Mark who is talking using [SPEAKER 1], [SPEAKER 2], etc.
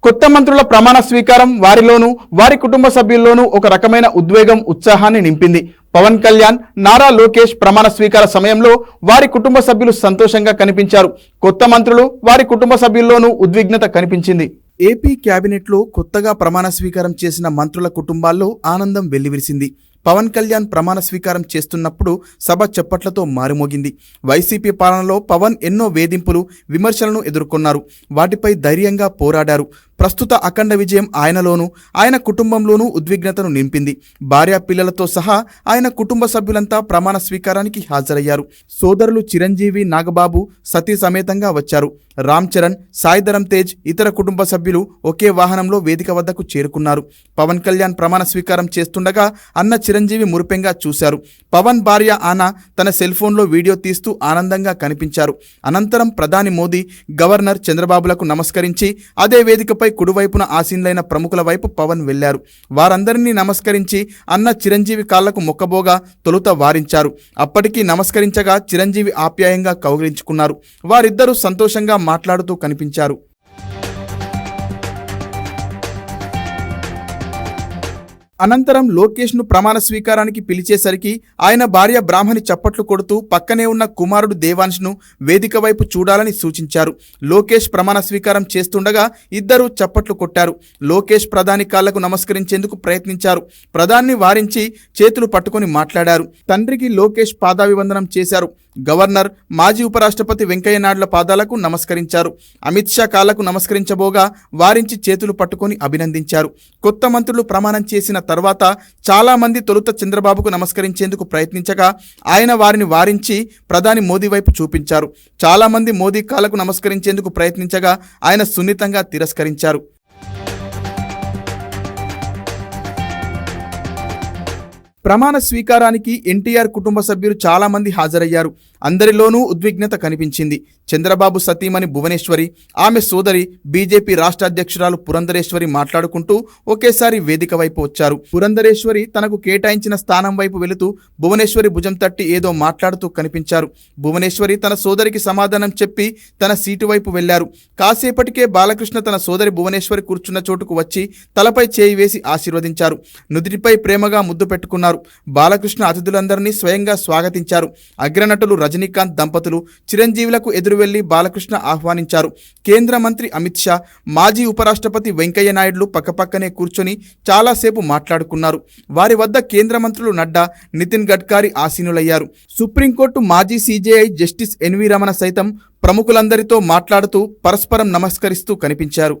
[SPEAKER 1] కొత్త మంత్రుల ప్రమాణ స్వీకారం వారిలోనూ వారి కుటుంబ సభ్యుల్లోనూ ఒక రకమైన ఉద్వేగం ఉత్సాహాన్ని నింపింది. పవన్ కళ్యాణ్, నారా లోకేష్ ప్రమాణ స్వీకార సమయంలో వారి కుటుంబ సభ్యులు సంతోషంగా కనిపించారు. కొత్త మంత్రులు వారి కుటుంబ సభ్యుల్లోనూ ఉద్విగ్నత కనిపించింది. ఏపీ క్యాబినెట్లో కొత్తగా ప్రమాణ స్వీకారం చేసిన మంత్రుల కుటుంబాల్లో ఆనందం వెల్లివిరిసింది. పవన్ కళ్యాణ్ ప్రమాణ స్వీకారం చేస్తున్నప్పుడు సభ చప్పట్లతో మారుమోగింది. వైసీపీ పాలనలో పవన్ ఎన్నో వేధింపులు, విమర్శలను ఎదుర్కొన్నారు. వాటిపై ధైర్యంగా పోరాడారు. ప్రస్తుత అఖండ విజయం ఆయనలోనూ ఆయన కుటుంబంలోనూ ఉద్విగ్నతను నింపింది. భార్య పిల్లలతో సహా ఆయన కుటుంబ సభ్యులంతా ప్రమాణ స్వీకారానికి హాజరయ్యారు. సోదరులు చిరంజీవి, నాగబాబు సతీ సమేతంగా వచ్చారు. రామ్ చరణ్, సాయిధరం తేజ్, ఇతర కుటుంబ సభ్యులు ఒకే వాహనంలో వేదిక వద్దకు చేరుకున్నారు. పవన్ కళ్యాణ్ ప్రమాణ స్వీకారం చేస్తుండగా అన్న చిరంజీవి మురిపెంగా చూశారు. పవన్ భార్య ఆనా తన సెల్ ఫోన్లో వీడియో తీస్తూ ఆనందంగా కనిపించారు. అనంతరం ప్రధాని మోదీ, గవర్నర్ చంద్రబాబులకు నమస్కరించి అదే వేదికపై కుడివైపున ఆసీనులైన ప్రముఖుల వైపు పవన్ వెళ్లారు. వారందరినీ నమస్కరించి అన్న చిరంజీవి కాళ్లకు మొక్కబోగా తొలుత వారించారు. అప్పటికీ నమస్కరించగా చిరంజీవి ఆప్యాయంగా కౌగిలించుకున్నారు. వారిద్దరూ సంతోషంగా మాట్లాడుతూ కనిపించారు. అనంతరం లోకేష్ను ప్రమాణ స్వీకారానికి పిలిచేసరికి ఆయన భార్య బ్రాహ్మణి చప్పట్లు కొడుతూ పక్కనే ఉన్న కుమారుడు దేవాంష్ను వేదిక వైపు చూడాలని సూచించారు. లోకేష్ ప్రమాణ స్వీకారం చేస్తుండగా ఇద్దరూ చప్పట్లు కొట్టారు. లోకేష్ ప్రధాని కాళ్లకు నమస్కరించేందుకు ప్రయత్నించారు. ప్రధాని వారించి చేతులు పట్టుకొని మాట్లాడారు. తండ్రికి లోకేష్ పాదాభివందనం చేశారు. గవర్నర్, మాజీ ఉపరాష్ట్రపతి వెంకయ్య నాయుడుల పాదాలకు నమస్కరించారు. అమిత్ షా కాళ్లకు నమస్కరించబోగా వారించి చేతులు పట్టుకొని అభినందించారు. కొత్త మంత్రులు ప్రమాణం చేసిన తర్వాత చాలా మంది తొలుత చంద్రబాబుకు నమస్కరించేందుకు ప్రయత్నించగా ఆయన వారిని వారించి ప్రధాని మోదీ వైపు చూపించారు. చాలా మంది మోదీ కాళ్లకు నమస్కరించేందుకు ప్రయత్నించగా ఆయన సున్నితంగా తిరస్కరించారు. ప్రమాణ స్వీకారానికి ఎన్టీఆర్ కుటుంబ సభ్యులు చాలా మంది హాజరయ్యారు. అందరిలోనూ ఉద్విగ్నత కనిపించింది. చంద్రబాబు సతీమణి భువనేశ్వరి, ఆమె సోదరి బీజేపీ రాష్ట్ర అధ్యక్షురాలు పురంధరేశ్వరి మాట్లాడుకుంటూ ఒకేసారి వేదిక వైపు వచ్చారు. పురంధరేశ్వరి తనకు కేటాయించిన స్థానం వైపు వెళుతూ భువనేశ్వరి భుజం తట్టి ఏదో మాట్లాడుతూ కనిపించారు. భువనేశ్వరి తన సోదరికి సమాధానం చెప్పి తన సీటు వైపు వెళ్లారు. కాసేపటికే బాలకృష్ణ తన సోదరి భువనేశ్వరి కూర్చున్న చోటుకు వచ్చి తలపై చేయి వేసి ఆశీర్వదించారు. నుదిటిపై ప్రేమగా ముద్దు పెట్టుకున్నారు. బాలకృష్ణ అతిథులందరినీ స్వయంగా స్వాగతించారు. అగ్రనటులు రజనీకాంత్ దంపతులు చిరంజీవులకు ఎదురు వెళ్లి బాలకృష్ణ ఆహ్వానించారు. కేంద్ర మంత్రి అమిత్ షా, మాజీ ఉపరాష్ట్రపతి వెంకయ్య నాయుడులు పక్కపక్కనే కూర్చొని చాలాసేపు మాట్లాడుకున్నారు. వారి వద్ద కేంద్ర మంత్రులు నడ్డా, నితిన్ గడ్కరీ ఆసీనులయ్యారు. సుప్రీంకోర్టు మాజీ సీజేఐ జస్టిస్ ఎన్వి రమణ సైతం ప్రముఖులందరితో మాట్లాడుతూ పరస్పరం నమస్కరిస్తూ కనిపించారు.